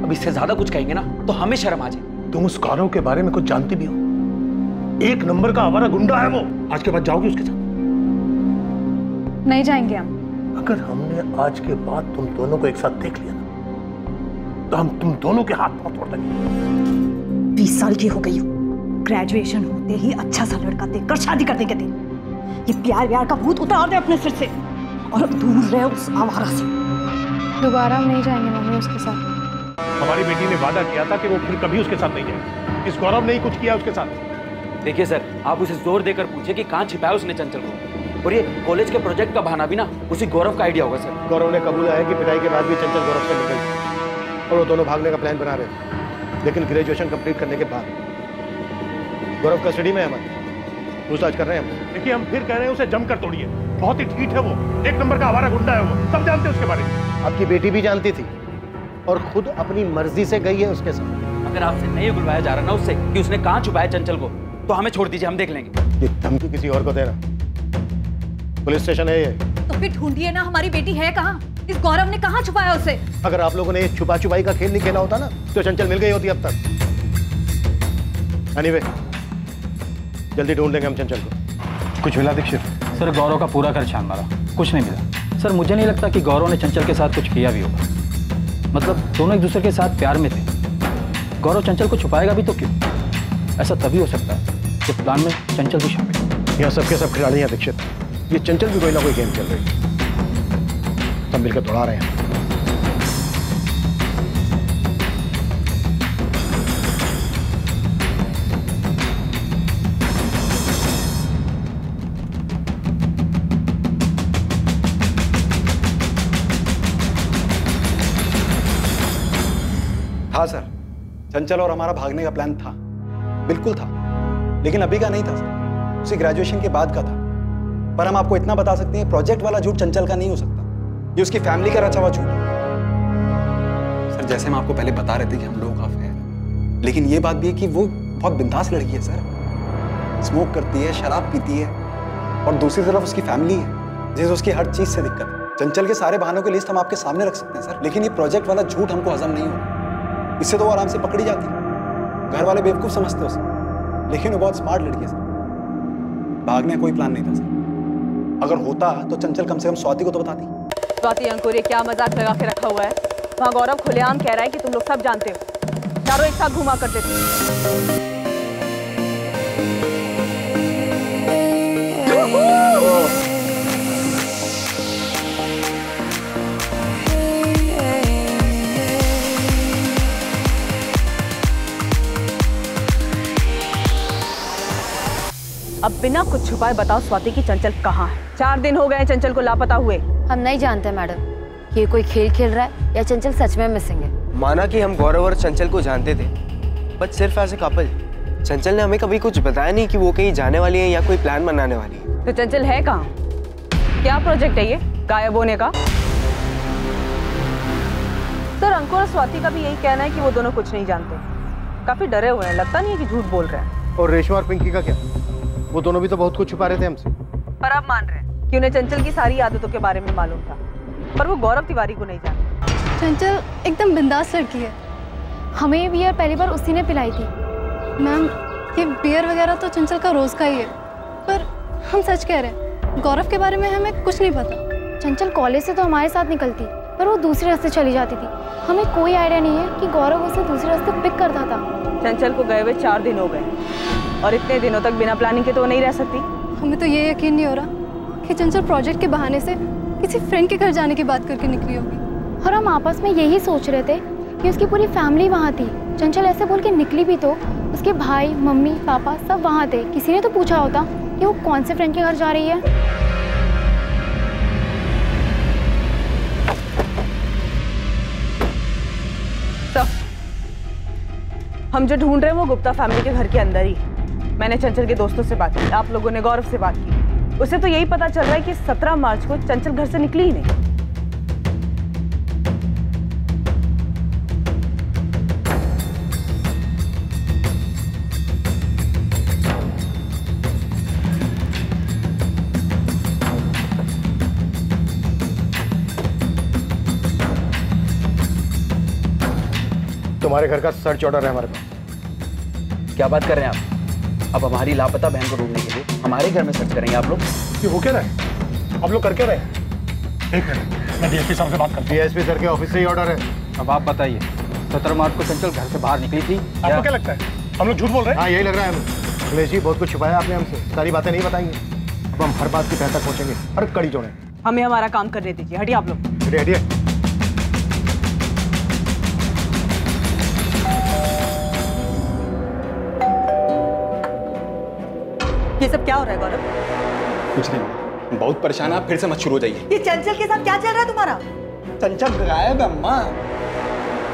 S2: अब इससे ज्यादा कुछ कहेंगे ना तो हमें शर्म आ जाए।
S6: तुम उस गौरव के बारे में कुछ जानती भी हो? एक नंबर का आवारा गुंडा है वो। आज के बाद जाओगी उसके साथ?
S12: नहीं जाएंगे हम।
S6: अगर हमने आज के बाद तुम दोनों को एक साथ देख लिया ना तो हम तुम दोनों के हाथ पांव तोड़ देंगे।
S5: 20 साल की हो गई हो, ग्रेजुएशन होते ही अच्छा सा लड़का देखकर शादी कर देंगे। ये प्यार व्यार का भूत उतार दे अपने सिर से और अब दूर रहे उस आवारा से।
S12: दोबारा हम नहीं जाएंगे मम्मी उसके साथ।
S6: हमारी बेटी ने वादा किया था कि वो फिर कभी उसके साथ नहीं जाएगी। इस गौरव ने ही कुछ किया उसके साथ।
S2: देखिए सर, आप उसे जोर देकर पूछे कि कहाँ छिपाया उसने चंचल को। और ये कॉलेज के प्रोजेक्ट का बहाना भी ना उसी गौरव का आइडिया होगा सर।
S9: गौरव ने कबूला है कि पिटाई के बाद भी चंचल गौरव से निकल और वो दोनों भागने का प्लान बना रहे थे। लेकिन ग्रेजुएशन कंप्लीट करने के बाद गौरव कस्टडी में है हमारे, पूछताछ कर रहे हैं हम।
S6: देखिए, हम फिर कह रहे हैं उसे जमकर तोड़िए। बहुत ही ठीक है वो, एक नंबर का आवारा गुंडा है वो। सब जानते हैं उसके बारे में।
S9: आपकी बेटी भी जानती थी और खुद अपनी मर्जी से गई है उसके साथ।
S2: अगर आपसे नहीं बुलवाया जा रहा ना उससे कि उसने कहाँ छुपाया चंचल को, तो हमें छोड़ दीजिए, हम देख लेंगे।
S9: ये धमकी किसी और को देना? पुलिस स्टेशन है ये।
S5: तो फिर ढूंढिए ना, हमारी बेटी है कहाँ? इस गौरव ने कहाँ छुपाया उसे?
S9: अगर आप लोगों ने ये छुपा छुपाई का खेल नहीं खेला होता ना तो चंचल मिल गई होती अब तक। एनीवे, जल्दी ढूंढ देंगे हम चंचल को।
S8: कुछ मिला दीक्षित? सर, गौरव का पूरा घर छान मारा, कुछ नहीं मिला। सर, मुझे नहीं लगता कि गौरव ने चंचल के साथ कुछ किया भी होगा। मतलब दोनों एक दूसरे के साथ प्यार में थे। गौरव चंचल को छुपाएगा भी तो क्यों? ऐसा तभी हो सकता है जब प्लान में चंचल भी शामिल है।
S9: यहाँ सबके सब खिलाड़ी हैं दीक्षित। ये चंचल भी कोई ना कोई गेम चल रही है। सब मिलकर दौड़ा रहे हैं।
S20: था सर, चंचल और हमारा भागने का प्लान था, बिल्कुल था, लेकिन अभी का नहीं था सर, उसी ग्रेजुएशन के बाद का था। पर हम आपको इतना बता सकते हैं, प्रोजेक्ट वाला झूठ चंचल का नहीं हो सकता, ये उसकी फैमिली का रचा हुआ झूठ है। सर, जैसे हम आपको पहले बता रहे थे कि हम लोगों का अफेयर है, लेकिन ये बात भी है कि वो बहुत बिंदास लड़की है सर, स्मोक करती है, शराब पीती है, और दूसरी तरफ उसकी फैमिली है जिसे उसकी हर चीज से दिक्कत है। चंचल के सारे बहानों की लिस्ट हम आपके सामने रख सकते हैं सर, लेकिन ये प्रोजेक्ट वाला झूठ हमको हजम नहीं होगा। इससे तो वो आराम से पकड़ी जाती, घर वाले बेवकूफ समझते उसे, लेकिन वो बहुत स्मार्ट लड़की है सर। भागने का कोई प्लान नहीं था सर, अगर होता तो चंचल कम से कम स्वाति को तो बताती।
S7: स्वाति अंकुर, ये क्या मजाक लगा के रखा हुआ है? वहाँ गौरव खुलेआम कह रहा है कि तुम लोग सब जानते हो, चारों एक साथ घुमा करते थे। अब बिना कुछ छुपाए बताओ स्वाति की चंचल कहाँ है? 4 दिन हो गए चंचल को लापता हुए।
S15: हम नहीं जानते मैडम कि ये कोई खेल खेल रहा है या चंचल सच में मिसिंग है।
S18: माना कि हम गौरव और चंचल को जानते थे, बट सिर्फ एज ए कपल। चंचल ने हमें कभी कुछ बताया नहीं कि वो कहीं जाने वाली है या कोई प्लान बनाने वाली है।
S7: तो चंचल है कहाँ? क्या प्रोजेक्ट है ये गायब होने का? सर, अंकुर और स्वाति का भी यही कहना है कि वो दोनों कुछ नहीं जानते, काफी डरे हुए हैं, लगता नहीं है कि झूठ बोल रहे हैं।
S9: और रेशमा और पिंकी का क्या? वो दोनों भी तो बहुत कुछ छुपा रहे थे हमसे।
S7: पर अब मान रहे हैं कि उन्हें चंचल की सारी आदतों के बारे में मालूम था, पर वो गौरव तिवारी को नहीं जानते।
S4: चंचल एकदम बिंदास लड़की है।
S12: हमें ये बियर पहली बार उसी ने पिलाई थी।
S4: मैम, ये बियर वगैरह तो चंचल का रोज का ही है, पर हम सच कह रहे हैं, गौरव के बारे में हमें कुछ नहीं पता।
S12: चंचल कॉलेज से तो हमारे साथ निकलती, पर वो दूसरे रास्ते चली जाती थी। हमें कोई आइडिया नहीं है कि गौरव उसे दूसरे रास्ते पिक करता था।
S7: चंचल को गए हुए 4 दिन हो गए, और इतने दिनों तक बिना प्लानिंग के तो वो नहीं रह सकती।
S4: हमें तो ये यकीन नहीं हो रहा कि चंचल प्रोजेक्ट के बहाने से किसी फ्रेंड के घर जाने की बात करके निकली होगी।
S12: और हम आपस में यही सोच रहे थे कि उसकी पूरी फैमिली वहाँ थी। चंचल ऐसे बोल के निकली भी तो उसके भाई, मम्मी, पापा सब वहाँ थे। किसी ने तो पूछा होता कि वो कौन से फ्रेंड के घर जा रही है।
S7: हम जो ढूंढ रहे हैं वो गुप्ता फैमिली के घर के अंदर ही। मैंने चंचल के दोस्तों से बात की, आप लोगों ने गौरव से बात की, उसे तो यही पता चल रहा है कि 17 मार्च को चंचल घर से निकली ही नहीं।
S9: तुम्हारे घर का सर्च ऑर्डर है हमारे पास।
S2: क्या बात कर रहे हैं आप? अब हमारी लापता बहन को ढूंढने के लिए हमारे घर में सर्च करेंगे आप लोग?
S6: ये हो क्या रहा है? आप लोग कर क्या रहे हैं? एक मिनट, मैं डीएसपी साहब से बात करता हूं।
S9: डीएसपी सर के ऑफिस से ही ऑर्डर है।
S8: अब आप बताइए, 17 मार्च को चंचल घर से बाहर निकली थी?
S6: आपको क्या लगता है हम लोग झूठ बोल रहे हैं?
S9: हाँ, यही लग रहा है हमें। अखिलेश जी, बहुत कुछ छुपाया आपने हमसे, सारी बातें नहीं बताएंगे। अब हम हर बात की तह तक पहुंचेंगे, हर कड़ी जोड़ें।
S7: हमें हमारा काम करने दीजिए, हटिए आप लोग।
S9: हटिए हटिए।
S7: ये सब क्या हो रहा है गौरव?
S20: कुछ नहीं, बहुत परेशान है, आप फिर से मत शुरू हो जाइए।
S7: ये चंचल के साथ क्या चल रहा है तुम्हारा?
S20: चंचल गायब है अम्मा,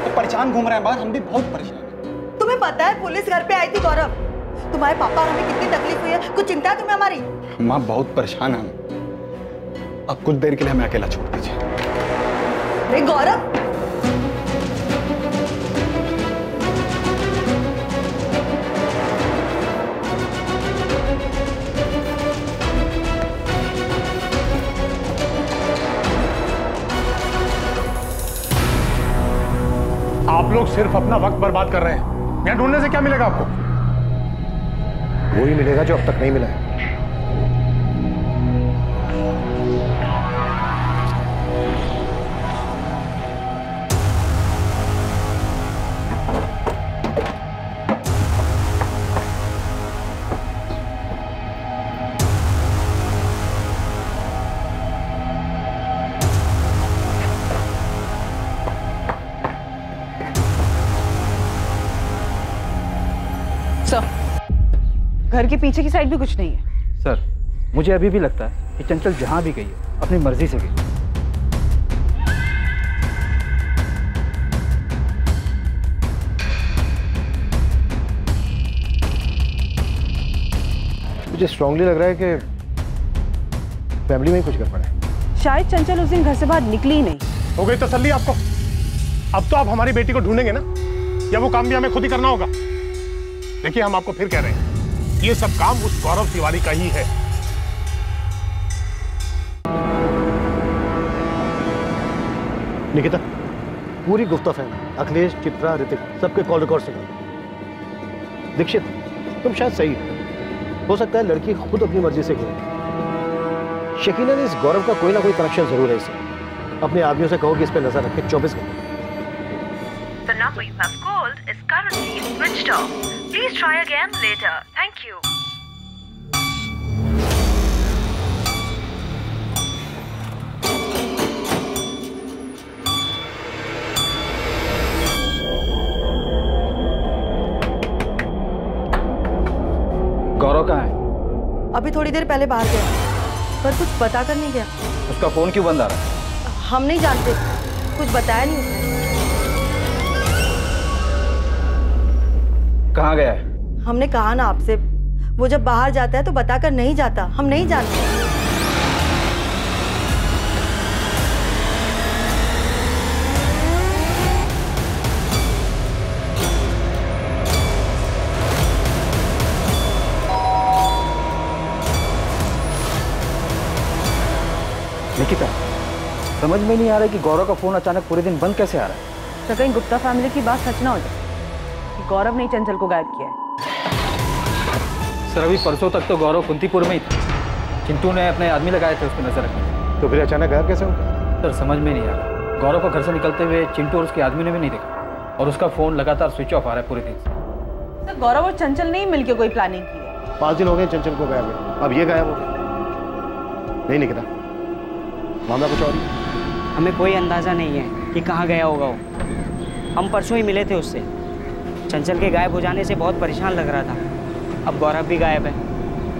S20: तो परेशान घूम रहे हैं बाहर, हम भी बहुत परेशान हैं।
S7: तुम्हें पता है पुलिस घर पे आई थी गौरव, तुम्हारे पापा और हमें कितनी तकलीफ हुई है, कुछ चिंता है तुम्हें हमारी?
S20: अम्मा बहुत परेशान है, अब कुछ देर के लिए हमें अकेला छोड़ दीजिए।
S7: अरे गौरव,
S6: आप लोग सिर्फ अपना वक्त बर्बाद कर रहे हैं। यहाँ ढूंढने से क्या मिलेगा आपको?
S9: वही मिलेगा जो अब तक नहीं मिला है।
S7: घर के पीछे की साइड भी कुछ नहीं है।
S8: सर, मुझे अभी भी लगता है कि चंचल जहां भी गई है अपनी मर्जी से गई।
S9: मुझे स्ट्रांगली लग रहा है कि फैमिली में ही कुछ गड़बड़ है।
S7: शायद चंचल उस दिन घर से बाहर निकली ही नहीं।
S6: हो गई तसल्ली आपको? अब तो आप हमारी बेटी को ढूंढेंगे ना, या वो काम भी हमें खुद ही करना होगा? देखिए, हम आपको फिर कह रहे हैं, ये सब काम उस गौरव तिवारी का ही है।
S9: निकिता, पूरी गुप्ता फैमिली, अखिलेश, चित्रा, ऋतिक, सबके कॉल रिकॉर्ड से दीक्षित, तुम शायद सही हो सकता है लड़की खुद अपनी मर्जी से गई। यकीनन इस गौरव का कोई ना कोई कनेक्शन जरूर है इसे। अपने आदमियों से कहो कि इस पे नजर रखे 24 घंटे।
S1: The number you have called is currently switched off. Please try again later. Thank you.
S8: गौरव कहाँ है?
S7: अभी थोड़ी देर पहले बाहर गया, पर कुछ बता कर नहीं गया।
S8: उसका फोन क्यों बंद आ रहा है?
S7: हम नहीं जानते, कुछ बताया नहीं उसने।
S8: कहाँ गया है?
S7: हमने कहा ना आपसे, वो जब बाहर जाता है तो बताकर नहीं जाता, हम नहीं जानते।
S8: निकिता, समझ में नहीं आ रहा है कि गौरव का फोन अचानक पूरे दिन बंद कैसे आ रहा है।
S7: तो कहीं गुप्ता फैमिली की बात सच ना हो जाए कि गौरव ने चंचल को गायब किया है।
S8: सर, अभी परसों तक तो गौरव कुंतीपुर में ही था। चिंटू ने अपने आदमी लगाए थे उस पर नजर रखने।
S9: तो फिर अचानक गायब कैसे हो गया?
S8: सर, समझ में नहीं आ रहा। गौरव को घर से निकलते हुए चिंटू और उसके आदमी ने भी नहीं देखा, और उसका फोन लगातार स्विच ऑफ आ रहा है पूरे दिन से।
S7: तो गौरव और चंचल ने मिलकर कोई प्लानिंग की है।
S9: 5 दिन हो गए चंचल को गायब हुए, अब ये गायब हो गया। नहीं निकिता, मामला कुछ और ही।
S19: हमें कोई अंदाज़ा नहीं है कि कहाँ गया होगा वो। हम परसों ही मिले थे उससे। चंचल के गायब हो जाने से बहुत परेशान लग रहा था। अब गौरव भी गायब है,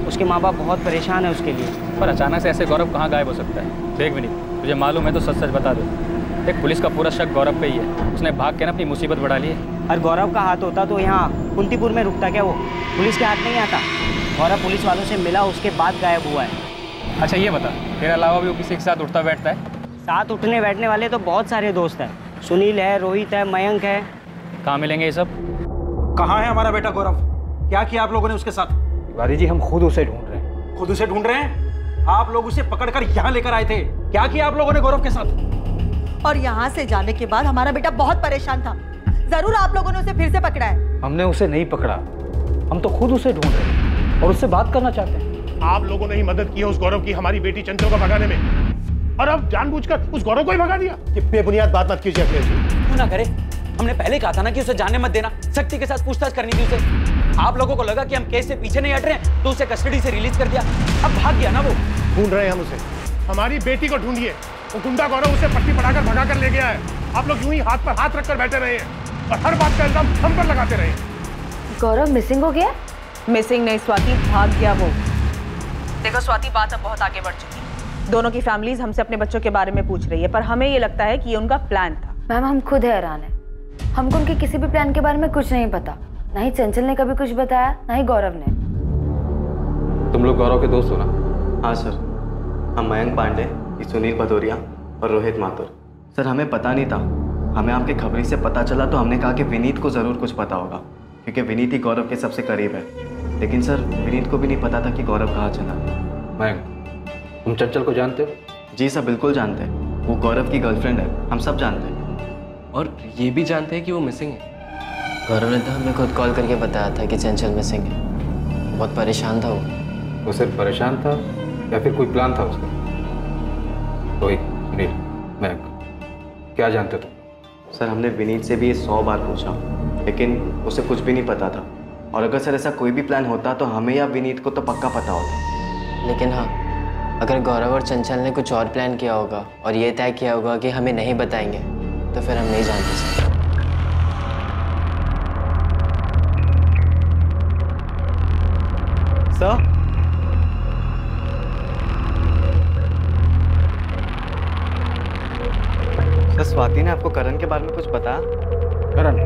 S19: उसके माँ बाप बहुत परेशान है उसके लिए।
S8: पर अचानक से ऐसे गौरव कहाँ गायब हो सकता है? देख भी नहीं, तुझे मालूम है तो सच सच बता दो। देख पुलिस का पूरा शक गौरव पे ही है। उसने भाग के ना अपनी मुसीबत बढ़ा ली है।
S19: और गौरव का हाथ होता तो यहाँ कुंतीपुर में रुकता क्या वो? पुलिस के हाथ नहीं आता। गौरव पुलिस वालों से मिला, उसके बाद गायब हुआ है।
S8: अच्छा ये बता, तेरे अलावा भी वो किसी के साथ उठता बैठता है?
S19: साथ उठने बैठने वाले तो बहुत सारे दोस्त हैं। सुनील है, रोहित है, मयंक है।
S8: कहाँ मिलेंगे ये सब?
S20: कहाँ है हमारा बेटा गौरव? क्या किया आप लोगों ने उसके साथ?
S8: तिवारी जी हम खुद उसे ढूंढ रहे हैं।
S20: खुद उसे ढूंढ रहे हैं? आप लोग उसे पकड़कर यहाँ लेकर आए थे। क्या किया आप लोगों ने गौरव के साथ?
S11: और यहाँ से जाने के बाद हमारा बेटा बहुत परेशान था। जरूर आप लोगों ने उसे फिर से पकड़ा है।
S8: हमने उसे नहीं पकड़ा, हम तो खुद उसे ढूंढ रहे हैं और उससे बात करना चाहते हैं।
S6: आप लोगों ने ही मदद की है उस गौरव की हमारी बेटी चंचल को भगाने में, और अब जानबूझकर उस गौरव को ही भगा दिया।
S9: ये बेबुनियाद बात मत कीजिए अखिलेश जी।
S2: क्यों ना करे? हमने पहले कहा था ना कि उसे जाने मत देना, सख्ती के साथ पूछताछ करनी थी उसे। आप लोगों को लगा कि हम केस से पीछे नहीं हट रहे हैं तो उसे कस्टडी से रिलीज कर दिया। अब भाग गया ना वो।
S6: ढूंढ रहे हैं हम उसे। हमारी बेटी को ढूंढिए। वो गुंडा गौरव उसे पट्टी पढ़ाकर भगा कर ले गया है। आप लोग यूं ही हाथ पर हाथ रखकर बैठे रहे हैं और हर बात का इल्जाम हम पर लगाते रहे।
S15: गौरव मिसिंग हो गया?
S7: मिसिंग नहीं स्वाति, भाग गया वो। देखो स्वाति, बात अब बहुत आगे बढ़ चुकी है। दोनों की फैमिलीज हमसे अपने बच्चों के बारे में पूछ रही है, पर हमें ये लगता है कि ये उनका प्लान था।
S15: मैम हम खुद हैरान हैं। हमको उनके किसी भी प्लान के बारे में कुछ नहीं पता। ना ही चंचल ने कभी कुछ बताया, ना ही गौरव ने।
S8: तुम लोग गौरव के दोस्त हो ना?
S18: हाँ सर, हम मयंक पांडे, सुनील भदौरिया और रोहित माथुर। सर हमें पता नहीं था, हमें आपके खबरी से पता चला तो हमने कहा कि विनीत को ज़रूर कुछ पता होगा, क्योंकि विनीत ही गौरव के सबसे करीब है। लेकिन सर विनीत को भी नहीं पता था कि गौरव कहाँ चला।
S8: मयंक, तुम चंचल को जानते हो?
S18: जी सर बिल्कुल जानते हैं, वो गौरव की गर्लफ्रेंड है, हम सब जानते हैं।
S21: और ये भी जानते हैं कि वो मिसिंग है।
S22: गौरव ने तो हमें खुद कॉल करके बताया था कि चंचल मिसिंग है। बहुत परेशान था
S8: वो सिर्फ परेशान था या फिर कोई प्लान था उसका? रोहित, सुनील, मयंक, क्या जानते तुम?
S18: सर हमने विनीत से भी ये 100 बार पूछा, लेकिन उसे कुछ भी नहीं पता था। और अगर सर ऐसा कोई भी प्लान होता तो हमें या विनीत को तो पक्का पता होता।
S22: लेकिन हाँ, अगर गौरव और चंचल ने कुछ और प्लान किया होगा और ये तय किया होगा कि हमें नहीं बताएंगे, तो फिर हम नहीं जानते सर।
S18: सर स्वाति ने आपको करण के बारे में कुछ बताया?
S8: करण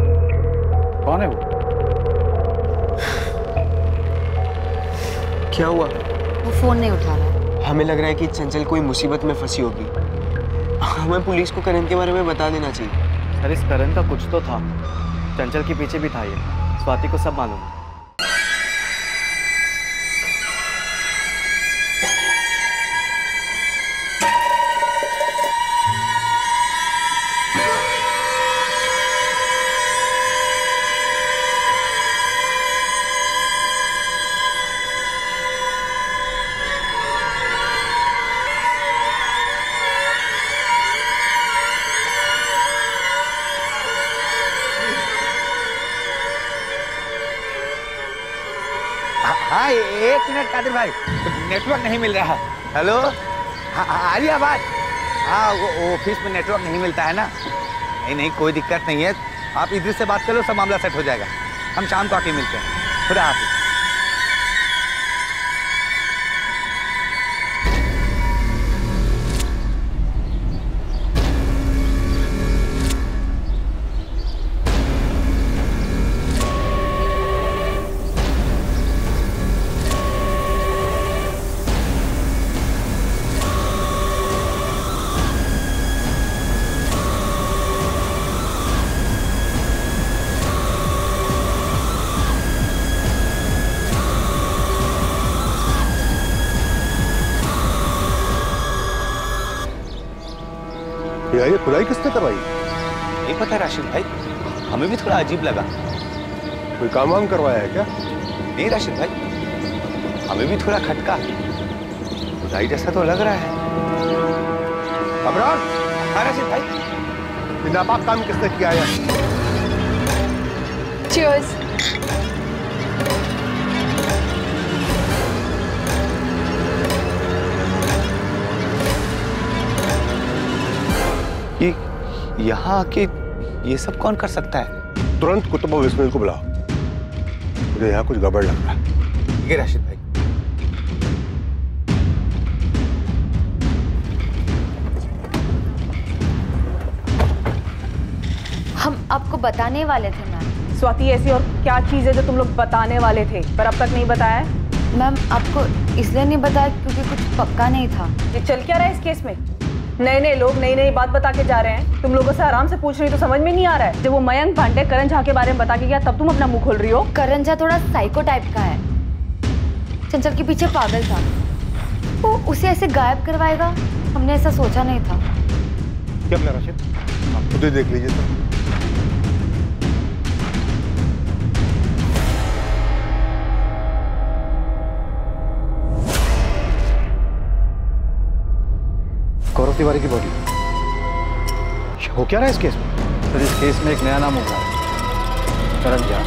S8: कौन है वो?
S18: क्या हुआ?
S15: वो फोन नहीं उठा रहा।
S18: हमें लग रहा है कि चंचल कोई मुसीबत में फंसी होगी। हमें पुलिस को करण के बारे में बता देना चाहिए। सर इस करण का कुछ तो था, चंचल के पीछे भी था ये। स्वाति को सब मालूम है।
S23: हाँ एक मिनट कादिर भाई, नेटवर्क नहीं मिल रहा है। हेलो, आ रही आवाज? हाँ वो ऑफिस में नेटवर्क नहीं मिलता है ना। नहीं कोई दिक्कत नहीं है, आप इधर से बात कर लो, सब मामला सेट हो जाएगा। हम शाम को आके मिलते हैं। खुदा हाफिज।
S6: ये खुदाई किसने करवाई?
S23: नहीं पता राशिद भाई, हमें भी थोड़ा अजीब लगा।
S6: कोई काम वाम करवाया है क्या?
S23: नहीं राशिद भाई, हमें भी थोड़ा खटका। खुदाई जैसा तो लग रहा है।
S6: कमरान,
S23: हाँ राशिद भाई,
S6: नापाक काम किसने किया है?
S12: Cheers.
S23: यहाँ आके ये सब कौन कर सकता है?
S6: तुरंत कुतुब बिस्मिल को बुलाओ, मुझे यहाँ कुछ गड़बड़ लग रहा है।
S23: ठीक है राशिद भाई।
S15: हम आपको बताने वाले थे मैम।
S7: स्वाति, ऐसी और क्या चीज़ है जो तुम लोग बताने वाले थे पर अब तक नहीं बताया?
S15: मैम आपको इसलिए नहीं बताया क्योंकि कुछ पक्का नहीं था।
S7: ये चल क्या रहा है इस केस में? नए नए लोग नई नई बात बता के जा रहे हैं, तुम लोगों से आराम से पूछ रही तो समझ में नहीं आ रहा है। जब वो मयंक पांडे करण झा के बारे में बता के गया तब तुम अपना मुंह खोल रही हो।
S15: करण झा थोड़ा साइको टाइप का है, चंचल के पीछे पागल था, वो उसे ऐसे गायब करवाएगा, हमने ऐसा सोचा नहीं था।
S6: क्या प्लान राशिद? आप खुद ही देख लीजिए सर।
S9: गौरव तिवारी की बॉडी हो क्या रहा है इस केस में?
S8: सर इस केस में एक नया नाम उभरा है, करण झा।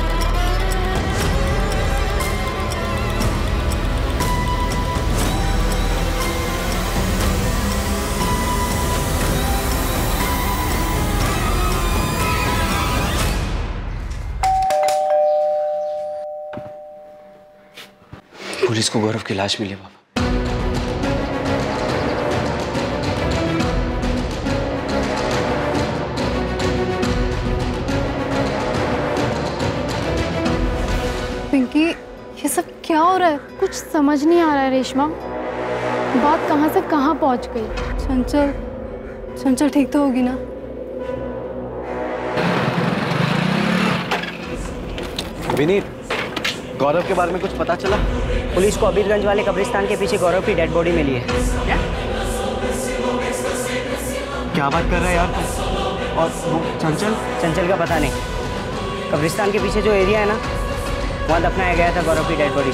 S2: पुलिस को गौरव की लाश मिली बाबा।
S4: पिंकी, ये सब क्या हो रहा है? कुछ समझ नहीं आ रहा है रेशमा। बात कहाँ से कहाँ पहुँच गई? चंचल ठीक तो होगी ना?
S18: विनीत, गौरव के बारे में कुछ पता चला?
S19: पुलिस को अबीरगंज वाले कब्रिस्तान के पीछे गौरव की डेड बॉडी मिली है।
S18: क्या बात कर रहा है यार तुम? और वो
S19: चंचल का पता नहीं। कब्रिस्तान के पीछे जो एरिया है ना, वहाँ दफनाया गया था गौरव की डेड बॉडी।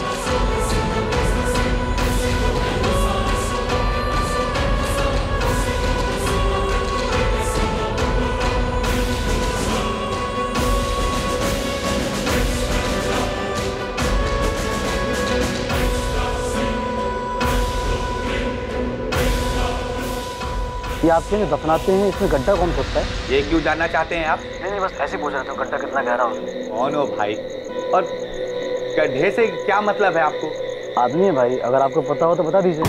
S8: ये आप क्यों दफनाते हैं, इसमें गड्ढा कौन खोदता है?
S23: ये क्यों जानना चाहते हैं आप?
S8: नहीं बस ऐसे पूछ रहा था, गड्ढा कितना गहरा हो?
S23: कौन हो भाई? और गड्ढे से क्या मतलब है आपको?
S8: आदमी है भाई, अगर आपको पता हो तो बता दीजिए।